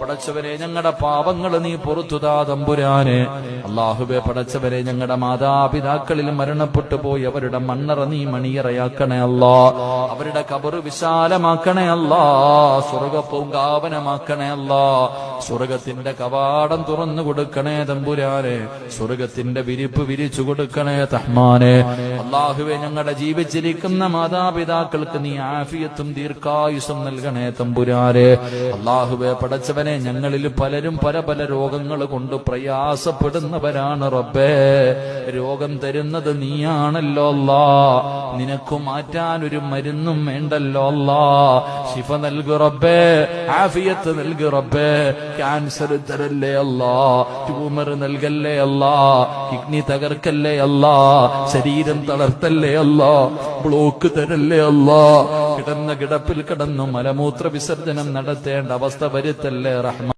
പടച്ചവരെ ഞങ്ങളുടെ പാപങ്ങൾ നീ പുറത്തുതാ തമ്പുരാനെ. അല്ലാഹുവേ പടച്ചവരെ ഞങ്ങളുടെ മാതാപിതാക്കളിൽ മരണപ്പെട്ടു പോയി അവരുടെ മണ്ണറ നീ മണിയറയാക്കണേ അല്ലാ. അവരുടെ ഖബർ വിശാലമാക്കണേ അല്ലാ. സ്വർഗ പൂങ്കാവനമാക്കണേ അല്ലാ. സ്വർഗത്തിന്റെ കവാടം തുറന്നു കൊടുക്കണേ തമ്പുരാനെ. സ്വർഗത്തിന്റെ വിരിപ്പ് വിരിച്ചു കൊടുക്കണേ റഹ്മാനെ. അല്ലാഹുവേ ഞങ്ങളുടെ ജീവിച്ചിരിക്കുന്ന മാതാപിതാക്കൾക്ക് നീ ആഫിയത്തും ദീർഘായുസ്സും നൽകണേ തമ്പുരാനെ. അല്ലാഹുവേ പടച്ചവനെ ഞങ്ങളിൽ പലരും പല പല രോഗങ്ങൾ കൊണ്ട് പ്രയാസപ്പെടുന്നവരാണ് റബ്ബേ. രോഗം തരുന്നത് നീയാണല്ലോ അല്ലാ. നിനക്ക് മാറ്റാൻ ഒരു മരുന്നും വേണ്ടല്ലോ അല്ലാ. ശിഫ നൽകു റബ്ബേ, ആഫിയത്ത് നൽകു റബ്ബേ. ക്യാൻസർ തരല്ലേ അല്ലാ, ട്യൂമർ നൽകല്ലേ അല്ലാ, കിഡ്നി തകർക്കല്ലേ അല്ലാ, ശരീരം തളർത്തല്ലേ അല്ലാ, ബ്ലോക്ക് തരല്ലേ അല്ലാ. കിടന്ന കിടപ്പിൽ കിടന്നു മലമൂത്ര വിസർജനം നടത്തേണ്ട അവസ്ഥ വരുത്തല്ലേ റഹ്മാൻ.